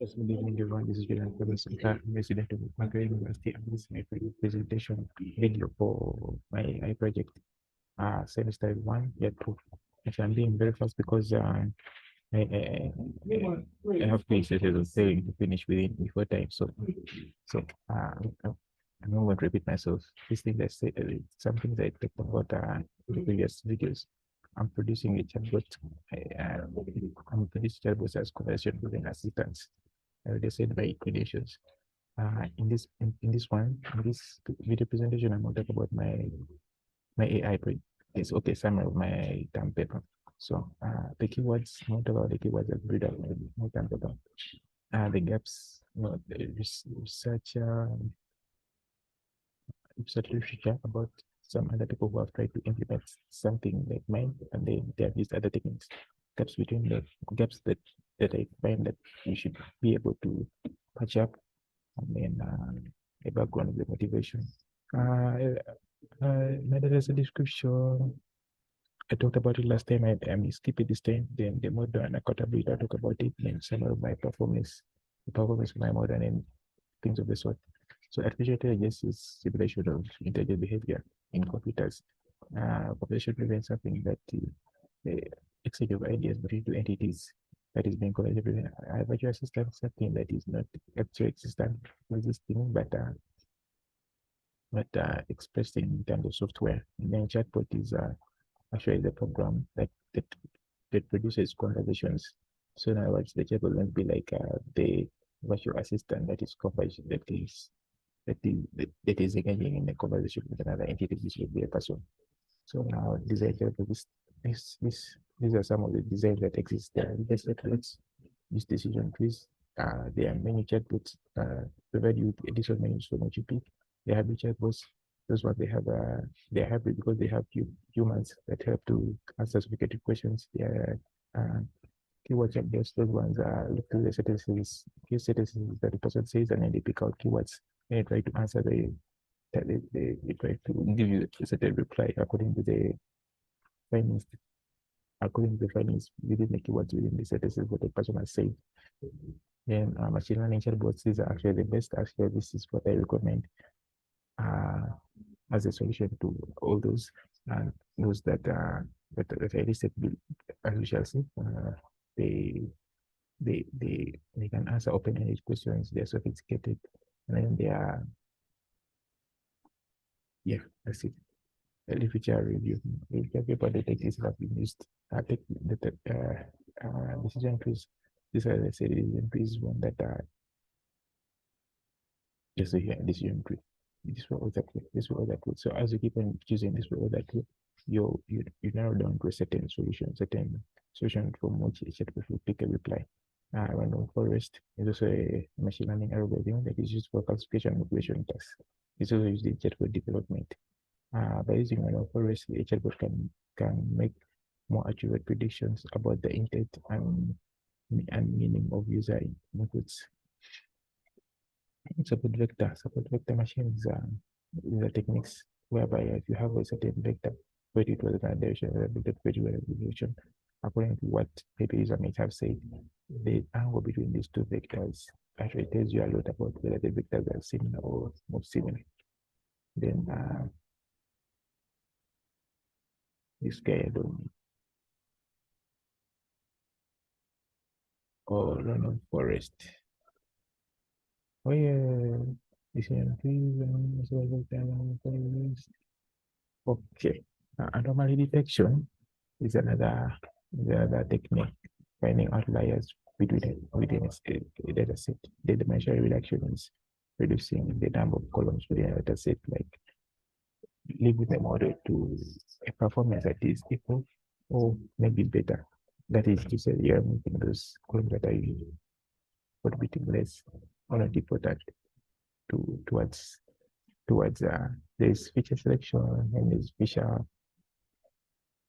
Yes, good evening, everyone. This is Julian Thomas, resident of Macquarie University. And this is my presentation video for my AI project, semester one, year two. Actually, I'm being very fast because I have cases of failing to finish within before time. So I'm not going to repeat myself. This thing that said something that I talked about in the previous videos. I'm producing a chatbot. I'm producing chatbots as conversation with an assistant. They said by credentials. In this one, in this video presentation, I'm going to talk about my AI project. It's okay, summary of my term paper. So the keywords, not about the keywords that read out my term paper. The gaps, the research literature about some other people who have tried to implement something like mine, and they have used other techniques. Gaps between the gaps that I find that you should be able to patch up, and then the background of the motivation. Uh, there's a description. I talked about it last time. I skip it this time. Then the model and accountability, I talk about it. Then some of my performance, the performance of my model and things of the sort. So artificial intelligence is simulation of intelligent behavior in computers. Computation prevents something that the exchange of ideas between two entities that is being collaborated. A virtual assistant is something that is not actually existing, but expressed in terms of software. And then chatbot is actually the program that produces conversations. So in other words, the chatbot won't be like the virtual assistant that is covered that is engaging in a conversation with another entity, which will be a person. So now design chatbot these are some of the designs that exist there. Let's this decision trees. There are many chatbots provide you with additional menus from what you pick. They have the chatbots. Those ones they are happy because they have humans that help to answer sophisticated questions. They are keyword chatbots. Those ones are look to the sentences, key sentences that the person says, and then they pick out keywords and they try to answer they try to give you a certain reply findings according to the findings within the keywords within the sentences that the person has said. Then machine learning chatbots is actually the best. Actually, this is what I recommend uh, as a solution to all those that I listed, as we shall see. They they can answer open-ended questions. They're sophisticated, and then they are yeah. That's it. The literature review. Literature paper detectives have been used. Take decision trees. These are the decision trees one that are just here decision tree. This way or that way. This way or that way. So as you keep on choosing this way or that way, you narrow down to a certain solution from which each will pick a reply. Random forest is also a machine learning algorithm that is used for classification and manipulation tasks. It's also used in chatbot development. By using random forest, the chatbot can make more accurate predictions about the intent and meaning of user inputs. Support vector machines is a techniques whereby if you have a certain vector, whether it was a direction or a direction, according to what the user might have said, the angle between these two vectors actually tells you a lot about whether the vectors are similar or not similar. Then this guy I don't know, or random forest. Oh yeah, this one please. Okay. Anomaly detection is another technique, finding outliers within a data set. The dimensional reduction is reducing the number of columns within a data set, like leaving the model to a performance that is equal or maybe better. That is to say, you're moving those columns that are contributing less or not important towards there's feature selection and there's feature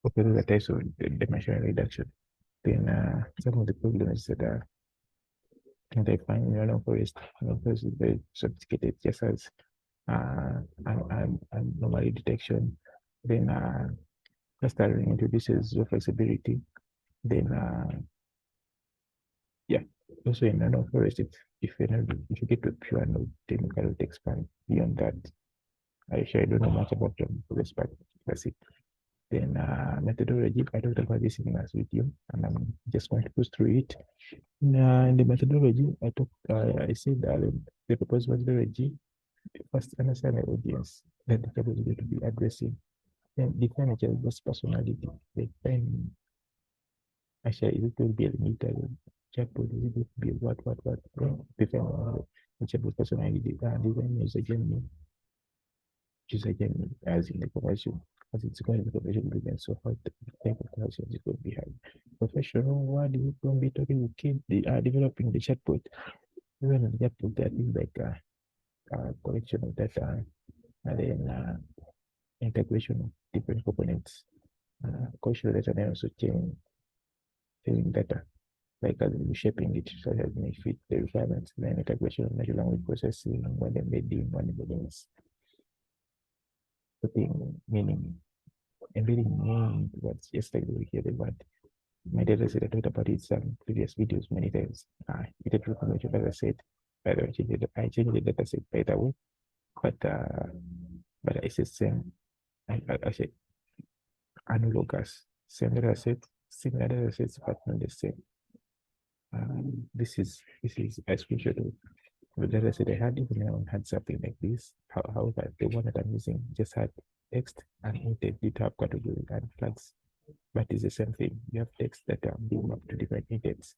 okay, those are types of dimensional reduction. Then some of the problems that I find in random forest, forest is very sophisticated, just as anomaly detection. Then clustering introduces low flexibility. Then yeah, Also in nano forest, if you get to a pure node, then you cannot expand beyond that. I don't know much about them forest, but that's it. Then methodology, I talked about this in the last video, and I'm just going to push through it. In the methodology, I said that the proposed methodology first understand the audience, then the capability to be addressing, then define a child's personality, like find actually is it going to be a limiter, chatbot, is it going to be what, define the chatbot personality, design user journey as in the commercial, as it's going to be commercial driven, so how the type of questions is going to be high. Professional, what is it going to be talking with kids? They are developing the chatbot. Even the chatbot, that is like a collection of data, and then integration of different components. Cultural data and also changing data, like reshaping it so that it may fit the requirements, then integration of natural language processing, when embedding, when embedding is putting meaning, embedding meaning towards just like the here they want. My data set I talked about it some previous videos many times. It had information data set. By the way, I changed the data set by the way, but it's the same. I said analogous, same data set, similar data sets, but not the same. This is a screenshot of the data set I had. Even I had something like this. However, the one that I'm using just had text and intent did have category and flags, but it's the same thing. You have text that are being mapped to different intents.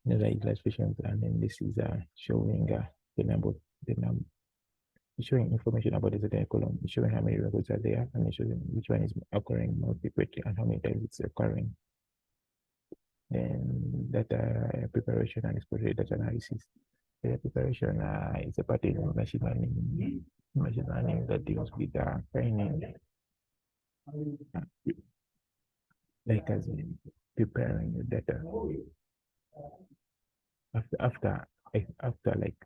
Another illustration, and then this is showing the number, the number, showing information about the data column, showing how many records are there, and showing which one is occurring more frequently and how many times it's occurring. Then data preparation and exploratory data analysis. Data preparation is a part of machine learning that deals with training, like as in preparing the data after after after like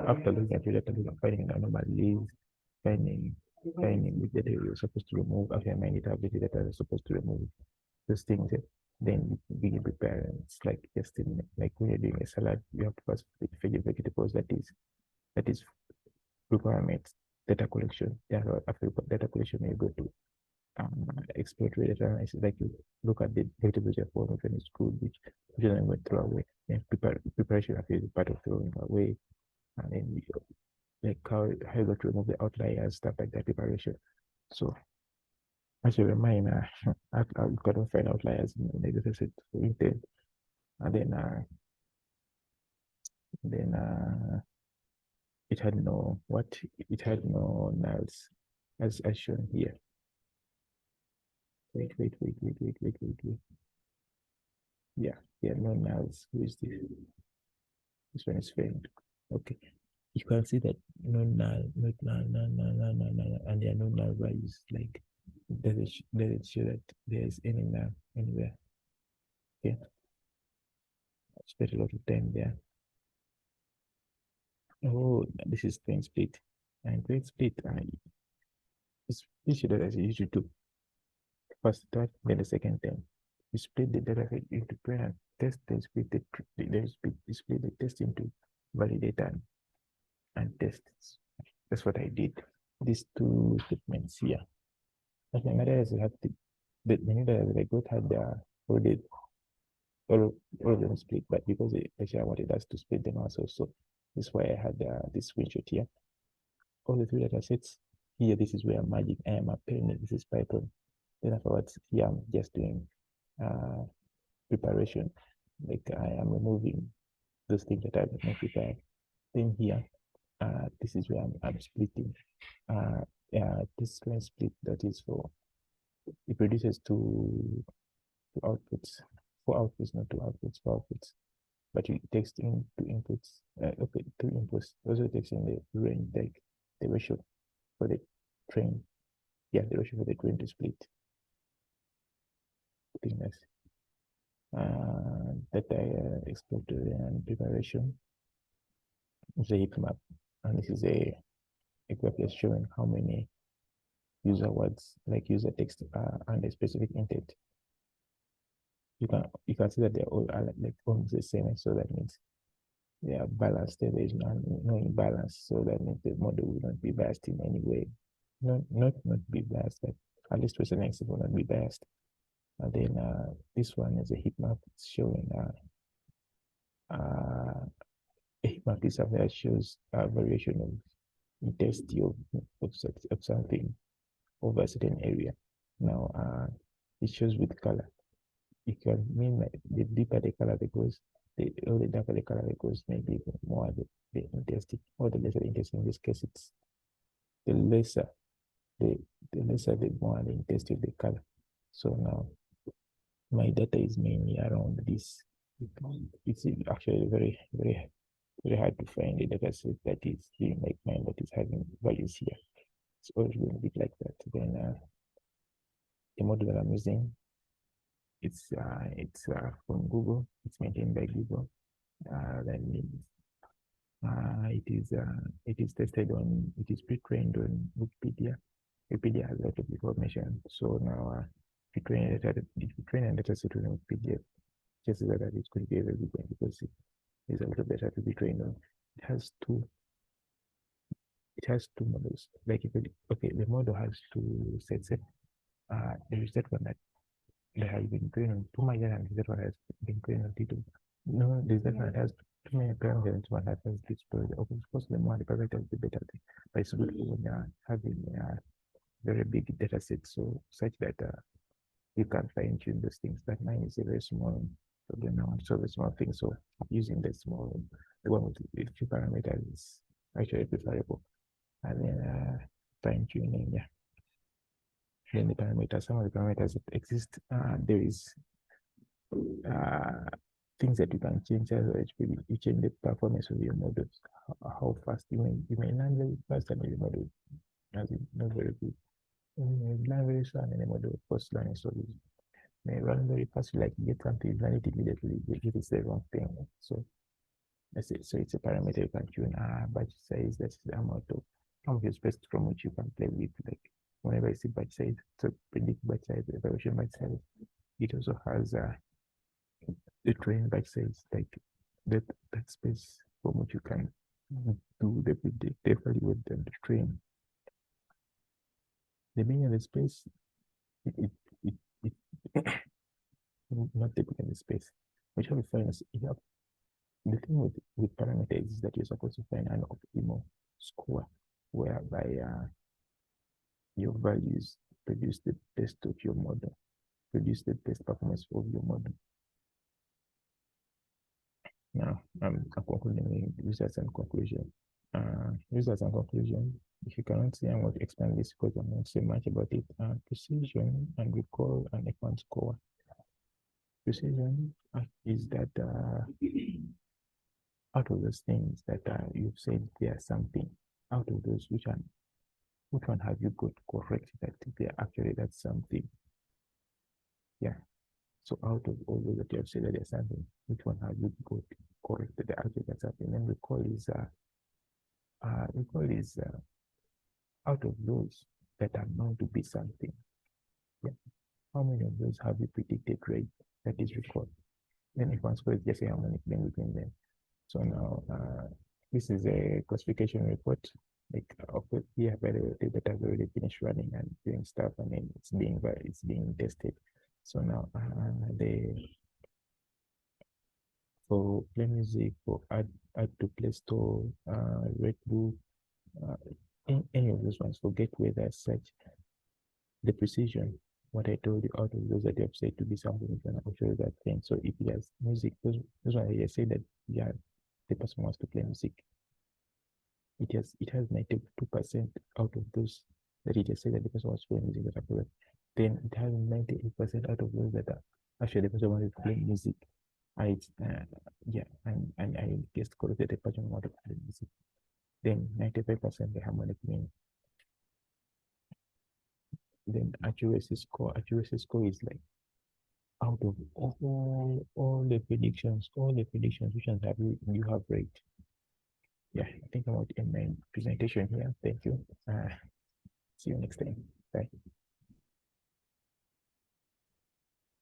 after looking at your data, finding anomalies, finding finding the data you're supposed to remove, after finding it out the data you're supposed to remove, those things. Then being prepared, it's like just in, like when you're doing a salad, you have to first feed vegetables that is requirements, data collection. After data collection, you go to exploratory data analysis, like you look at the vegetables you're forming when it's good, which you then going to throw away. And preparation of is part of throwing away. And then you, like how you got to remove the outliers, stuff like that, preparation. So as a reminder, I've got to find outliers in the data set for intent. And then it had no what it had no nulls as shown here. Wait. Yeah, no nulls. Who is this? This one is failed. Okay. You can see that no null, not null, and there are no null values. Like doesn't show that there's any null anywhere. Okay. I spent a lot of time there. Oh, this is train split. And train split, this should as you usually do. First thought, then the second time. You split the data set into train and test, then split split the test into validate and test. That's what I did. These two statements here. Like my mother has had the menu that I got had already all of them split, but because actually I wanted us to split them also, so this is why I had this screenshot here. All the three data sets here. This is where I'm merging. I am appending. This is Python. Then afterwards, here I'm just doing preparation. Like I am removing those things that I not prepared. Then here, this is where I'm splitting. This line split that is for it produces two outputs, four outputs, not two outputs, four outputs. But it takes in two inputs. Okay, two inputs. Also takes in the range, like the ratio for the train. Yeah, the ratio for the train to split. Thickness. Data exploratory and preparation. It's a heat map, and this is a graph just showing how many user words, like user text, and a specific intent. you can see that they're all are like almost the same. So that means they are balanced. There is no imbalance. So that means the model will not be biased in any way. Not be biased, but at least to a certain extent will not be biased. And then this one is a heat map. It's showing a heat map is something that shows a variation of intensity of something over a certain area. Now it shows with color. It can mean that the deeper the color goes, or the darker the color goes, maybe the more the intensity, or the lesser the intensity. In this case, it's the lesser the lesser the more the intensity of the color. So now my data is mainly around this. It's actually very hard to find a data set that is being like mine that is having values here. It's always going to be like that. Then the model that I'm using, it's from Google. It's maintained by Google. That means it is tested on it is pre-trained on Wikipedia. Wikipedia has a lot of information. So now if you train a data set on Wikipedia, chances are that it's going to be a very good one because there's a lot of data to be trained on. It has two it has two models. Like if it, okay, the model has two sets. There is that one that has been trained on 2 million and that one has been trained on T2. No, there's that one that has too many parameters, one that has this story. Of course, the more the parameters, the better. But it's good when you're having a very big data set, so such that you can fine tune those things. But mine is a very small problem now, so a small thing. So using the one with the few parameters is actually preferable. And then fine tuning, yeah. Then the parameters, some of the parameters that exist, there is uh, things that you can change as well. You change the performance of your models, how fast you may learn very fast and your model has not very good. You may learn very slow and the model of course learning so you may run very fast, like you get something, you learn it immediately, it is the wrong thing. So that's it. So it's a parameter you can tune. Batch size, that's the amount of how much space from which you can play with. Like whenever I see batch size, to predict batch size, evaluation batch size, it also has the train batch size, like that space from which you can do the predictive value with the train. The bigger the space, it, it, it, it not the bigger the space. Which have to find is you have the thing with parameters is that you're supposed to find an optimal score whereby your values produce the best of your model, produce the best performance of your model. Now, I'm concluding results and conclusion. Results and conclusion. If you cannot see, I'm going to expand this because I'm not say much about it. Precision and recall and F1 score. Precision is that out of those things that you've said there's something, out of those which one have you got correct that they actually that's something? Yeah. So out of all those that you have said that there's something, which one have you got correct that they actually that's something? And recall is out of those that are known to be something. Yeah. How many of those have you predicted right? That is recall. Then if one score is just a harmonic link between them. So now this is a classification report. Like yeah, by the way, the data has already finished running and doing stuff, and then it's being tested. So now the for play music, for add to Play Store, Red Book, uh, any of those ones, for get weather such, the precision, what I told you out of those that you have said to be something, you can actually that thing. So if he has music, those one I say that yeah, the person wants to play music. It has 92% out of those that it has said that the person wants to play music that are correct. Then it has 98% out of those that are actually the person wanted to play music. I yeah, and I guessed correctly the person wanted to play music. Then 95% the harmonic mean. Then accuracy score is like out of all the predictions which ones have you have right. Yeah, I think I'm going to end my presentation here. Thank you. See you next time. Bye.